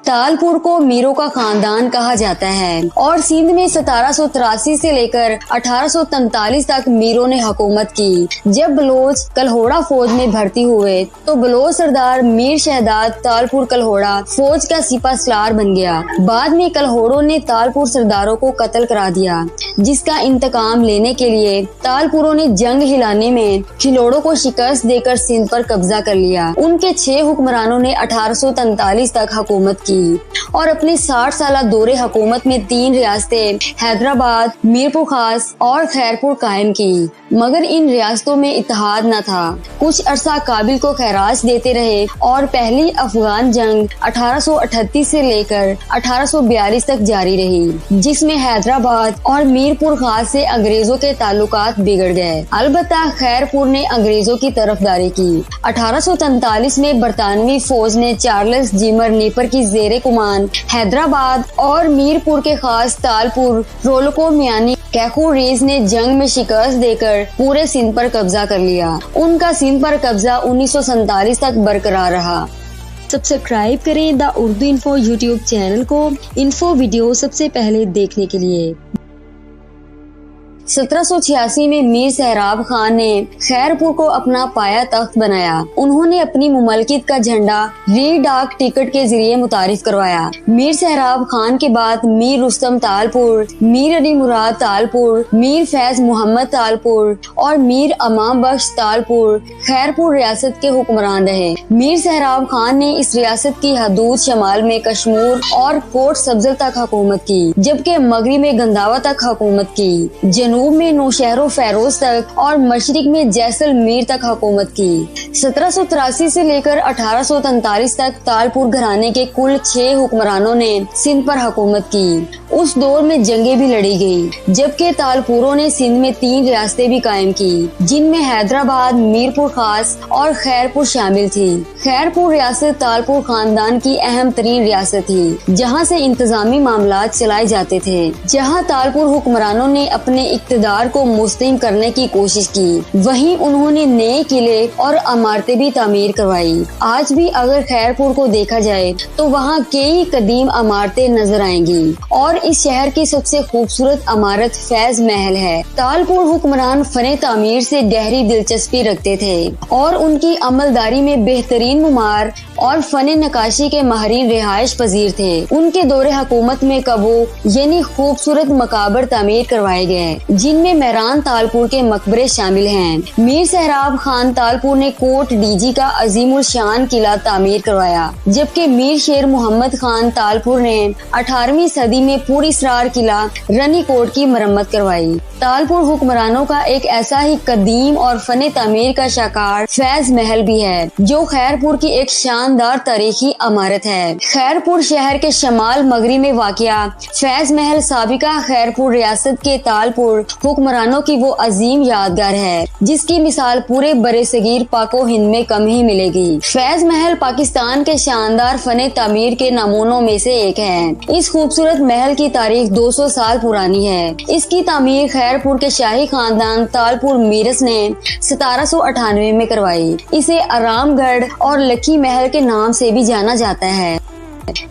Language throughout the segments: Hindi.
तालपुर को मीरों का खानदान कहा जाता है और सिंध में 1783 से लेकर 1843 तक मीरों ने हुकूमत की। जब बलोच कलहोड़ा फौज में भर्ती हुए तो बलोच सरदार मीर शहदाद तालपुर कलहोड़ा फौज का सिपह सलार बन गया। बाद में कलहोड़ों ने तालपुर सरदारों को कत्ल करा दिया, जिसका इंतकाम लेने के लिए तालपुरों ने जंग हिलाने में खिलोड़ों को शिकस्त देकर सिंध पर कब्जा कर लिया। उनके 6 हुक्मरानों ने 1843 तक हुकूमत की और अपने 60 साला दौरे हुकूमत में 3 रियासतें हैदराबाद, मीरपुर खास और खैरपुर कायम की, मगर इन रियासतों में इत्तेहाद न था। कुछ अरसा काबिल को खैराज देते रहे और पहली अफगान जंग 1838 से लेकर 1842 तक जारी रही, जिसमें हैदराबाद और मीरपुर खास से अंग्रेजों के ताल्लुकात बिगड़ गए। अलबत्ता खैरपुर ने अंग्रेजों की तरफदारी की। 1843 में बरतानवी फौज ने चार्ल्स जिमर नेपर की जेरे कुमान हैदराबाद और मीरपुर के खास तालपुर रोलको मियानी कैखू रेज ने जंग में शिकस्त देकर पूरे सिंध पर कब्जा कर लिया। उनका सिंध पर कब्जा 1947 तक बरकरार रहा। सब्सक्राइब करें the Urdu info YouTube channel को इन्फो वीडियो सबसे पहले देखने के लिए। 1786 में मीर सहराब खान ने खैरपुर को अपना पाया तख्त बनाया। उन्होंने अपनी मुमलकियत का झंडा री डाक टिकट के जरिए मुतारिफ करवाया। मीर सहराब खान के बाद मीर रुस्तम तालपुर, मीर अली मुराद तालपुर, मीर फैज मोहम्मद तालपुर और मीर अमाम बख्श तालपुर खैरपुर रियासत के हुक्मरान रहे। मीर सहराब खान ने इस रियासत की हदूद शमाल में कश्मीर और कोट सब्जल तक हुकूमत की, जबकि मगरिब में गंदावा तक हुकूमत की, जनूब में नौशहरों फैरोज तक और मशरिक में जैसलमेर तक हुकूमत की। 1783 से लेकर 1843 तक तालपुर घराने के कुल 6 हुक्मरानों ने सिंध पर हुकूमत की। उस दौर में जंगें भी लड़ी गई, जबकि तालपुरों ने सिंध में 3 रियासतें भी कायम की, जिनमें हैदराबाद, मीरपुर खास और खैरपुर शामिल थी। खैरपुर रियासत तालपुर खानदान की अहम तरीन रियासत थी, जहाँ से इंतजामी मामलात चलाए जाते थे। जहाँ तालपुर हुक्मरानों ने अपने इक़्तिदार को मुस्तहिम करने की कोशिश की, वहीं उन्होंने नए किले और इमारतें भी तामीर करवाई। आज भी अगर खैरपुर को देखा जाए तो वहाँ कई कदीम इमारतें नजर आएंगी और इस शहर की सबसे खूबसूरत इमारत फैज महल है। तालपुर हुक्मरान फने तामीर से गहरी दिलचस्पी रखते थे और उनकी अमलदारी में बेहतरीन मुमार और फने नकाशी के माहिरीन रिहाइश पजीर थे। उनके दौरे हुकूमत में कबो यानी खूबसूरत मकाबर तामीर करवाए गए, जिनमें मेहरान तालपुर के मकबरे शामिल हैं। मीर सहराब खान तालपुर ने कोट डीजी का अजीमुल शान किला तामीर करवाया, जबकि मीर शेर मोहम्मद खान तालपुर ने 18वीं सदी में पूरी सरार किला रनी कोट की मरम्मत करवाई। तालपुर हुक्मरानों का एक ऐसा ही कदीम और फने तामीर का शाकार फैज महल भी है, जो खैरपुर की एक शानदार तारीखी इमारत है। खैरपुर शहर के शमाल मगरी में वाक़िया फैज महल साबिका खैरपुर रियासत के तालपुर हुक्मरानों की वो अजीम यादगार है, जिसकी मिसाल पूरे बरे सगीर पाको हिंद में कम ही मिलेगी। फैज महल पाकिस्तान के शानदार फने तामीर के नमूनों में से एक है। इस खूबसूरत महल की तारीख 200 साल पुरानी है। इसकी तामीर खैरपुर के शाही खानदान तालपुर मीरस ने 1798 में करवाई। इसे आरामगढ़ और लखी महल के नाम से भी जाना जाता है।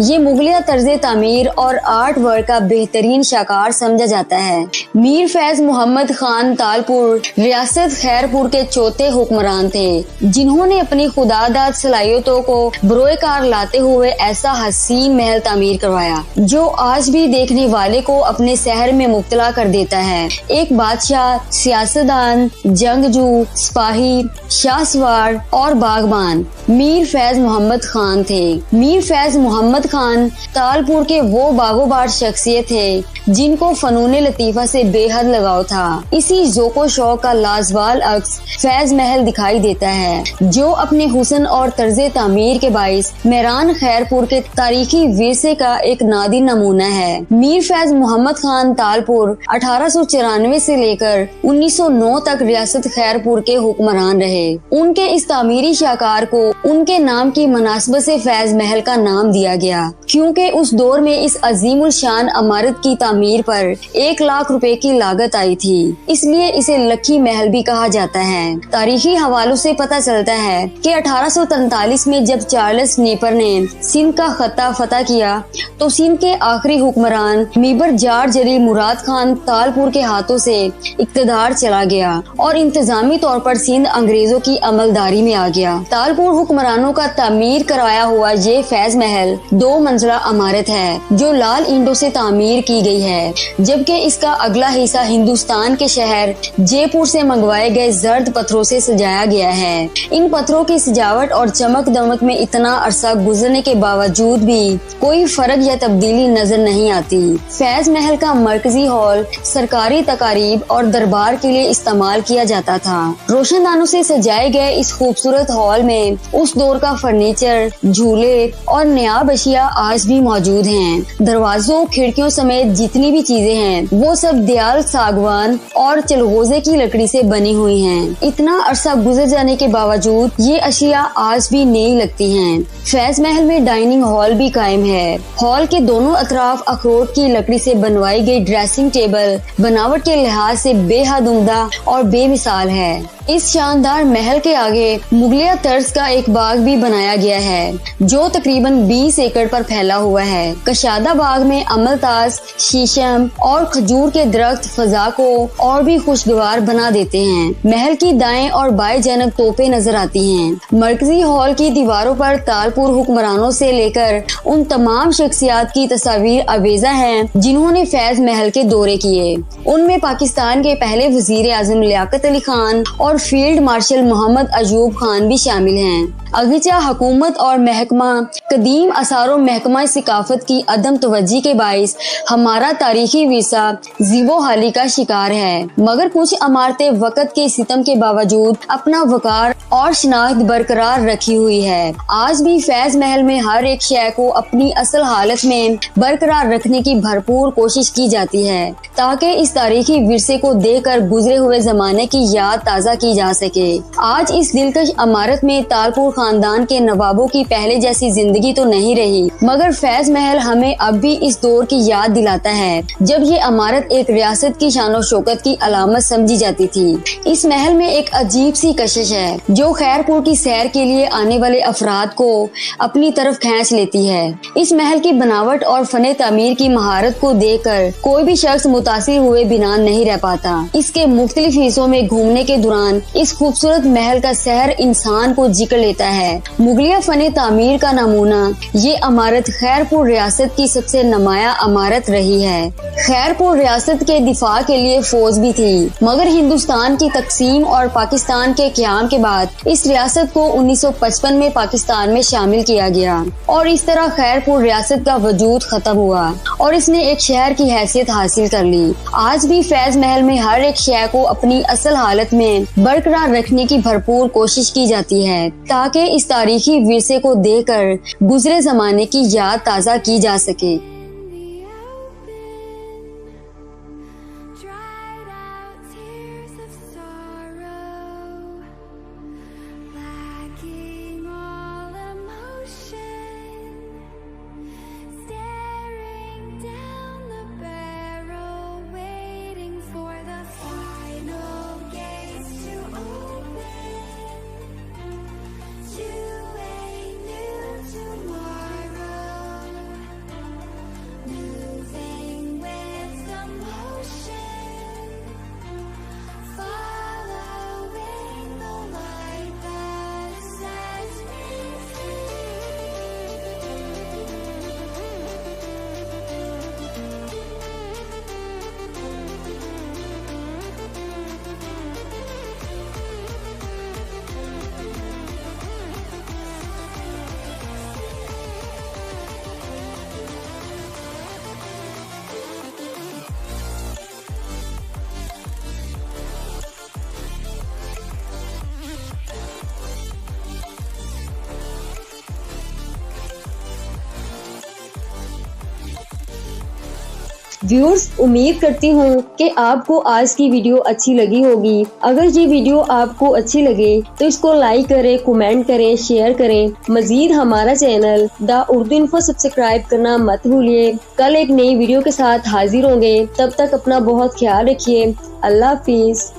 ये मुगलिया तर्ज तामीर और आर्ट वर्क का बेहतरीन शाकार समझा जाता है। मीर फैज मोहम्मद खान तालपुर रियासत खैरपुर के चौथे हुक्मरान थे, जिन्होंने अपनी खुदादाद सलाहियतों को बरोएकार लाते हुए ऐसा हसीन महल तामीर करवाया, जो आज भी देखने वाले को अपने शहर में मुब्तला कर देता है। एक बादशाह, सियासतदान, जंगजू, सिपाही, शाहसवार और बागबान मीर फैज मोहम्मद खान थे। मीर फैज मोहम्मद खान तालपुर के वो बागोबार शख्सियत थे, जिनको फनून लतीफा से बेहद लगाव था। इसी ज़ौक़ो शौक़ का लाजवाल अक्स फैज महल दिखाई देता है, जो अपने हुस्न और तर्ज तामीर के बाइस मेहरान खैरपुर के तारीखी विरसे का एक नादिर नमूना है। मीर फैज मोहम्मद खान तालपुर 1894 से लेकर 1909 तक रियासत खैरपुर के हुक्मरान रहे। उनके इस तामीरी शाकार को उनके नाम की मुनासबत से फैज महल का नाम दिया किया गया, क्योंकि उस दौर में इस अजीमुल शान इमारत की तामीर पर 1 लाख रुपए की लागत आई थी, इसलिए इसे लक्की महल भी कहा जाता है। तारीखी हवालों से पता चलता है कि 1843 में जब चार्ल्स नेपर ने सिंध का खत्ता फतह किया तो सिंध के आखिरी हुक्मरान मीबर जार जरी मुराद खान तालपुर के हाथों से इक्तदार चला गया और इंतजामी तौर पर सिंध अंग्रेजों की अमलदारी में आ गया। तालपुर हुक्मरानों का तामीर करवाया हुआ ये फैज महल 2 मंजिला इमारत है जो लाल ईंटों से तामीर की गई है, जबकि इसका अगला हिस्सा हिंदुस्तान के शहर जयपुर से मंगवाए गए जर्द पत्थरों से सजाया गया है। इन पत्थरों की सजावट और चमक दमक में इतना अरसा गुजरने के बावजूद भी कोई फर्क या तब्दीली नजर नहीं आती। फैज महल का मरकजी हॉल सरकारी तकारीब और दरबार के लिए इस्तेमाल किया जाता था। रोशनदानों से सजाए गए इस खूबसूरत हॉल में उस दौर का फर्नीचर, झूले और नयाब अशिया आज भी मौजूद हैं। दरवाजों, खिड़कियों समेत जितनी भी चीजें हैं वो सब दयाल, सागवान और चलगोजे की लकड़ी से बनी हुई हैं। इतना अरसा गुजर जाने के बावजूद ये अशिया आज भी नई लगती हैं। फैज महल में डाइनिंग हॉल भी कायम है। हॉल के दोनों अतराफ अखरोट की लकड़ी से बनवाई गई ड्रेसिंग टेबल बनावट के लिहाज से बेहद उम्दा और बेमिसाल है। इस शानदार महल के आगे मुगलिया तर्ज का एक बाग भी बनाया गया है जो तकरीबन 20 एकड़ पर फैला हुआ है। कशादा बाग में अमलताज, शीशम और खजूर के दरख्त फजा को और भी खुशगवार बना देते हैं। महल की दाएं और बाएं जानब तोपें नजर आती हैं। मरकजी हॉल की दीवारों पर तालपुर हुक्मरानों से लेकर उन तमाम शख्सियात की तस्वीर आवेजा हैं जिन्होंने फैज महल के दौरे किए। उनमें पाकिस्तान के पहले वजीर आजम लियाकत अली खान और फील्ड मार्शल मोहम्मद अयूब खान भी शामिल हैं। अगरचे हुकूमत और महकमा कदीम आसारों महकमा सिकाफत की अदम तवज्जी के बाइस हमारा तारीखी विरसा जीबो हाली का शिकार है, मगर कुछ इमारतें वक़्त के सितम के बावजूद अपना वकार और शनाख्त बरकरार रखी हुई है। आज भी फैज महल में हर एक शय को अपनी असल हालत में बरकरार रखने की भरपूर कोशिश की जाती है ताकि इस तारीखी विरसे को देखकर गुजरे हुए जमाने की याद ताज़ा की जा सके। आज इस दिलकश इमारत में तालपुर खानदान के नवाबों की पहले जैसी जिंदगी तो नहीं रही, मगर फैज महल हमें अब भी इस दौर की याद दिलाता है जब ये इमारत एक रियासत की शान और शौकत की अलामत समझी जाती थी। इस महल में एक अजीब सी कशिश है जो खैरपुर की सैर के लिए आने वाले अफराद को अपनी तरफ खींच लेती है। इस महल की बनावट और फने तामीर की महारत को देखकर कोई भी शख्स मुतासिर हुए बिना नहीं रह पाता। इसके मुख्तलिफ हिस्सों में घूमने के दौरान इस खूबसूरत महल का सहर इंसान को जिक्र लेता है। मुगलिया फने तामीर का नमूना ये इमारत खैरपुर रियासत की सबसे नुमाया इमारत रही है। खैरपुर रियासत के दिफा के लिए फौज भी थी, मगर हिंदुस्तान की तकसीम और पाकिस्तान के क़याम के बाद इस रियासत को 1955 में पाकिस्तान में शामिल किया गया और इस तरह खैरपुर रियासत का वजूद खत्म हुआ और इसने एक शहर की हैसियत हासिल कर ली। आज भी फैज महल में हर एक शय को अपनी असल हालत में बरकरार रखने की भरपूर कोशिश की जाती है ताकि इस तारीखी विरसे को देखकर गुजरे जमाने की याद ताज़ा की जा सके। व्यूअर्स, उम्मीद करती हूँ कि आपको आज की वीडियो अच्छी लगी होगी। अगर ये वीडियो आपको अच्छी लगे तो इसको लाइक करें, कमेंट करें, शेयर करें। मजीद हमारा channel the Urdu info subscribe करना मत भूलिए। कल एक नई वीडियो के साथ हाजिर होंगे, तब तक अपना बहुत ख्याल रखिए। अल्लाह हाफिज।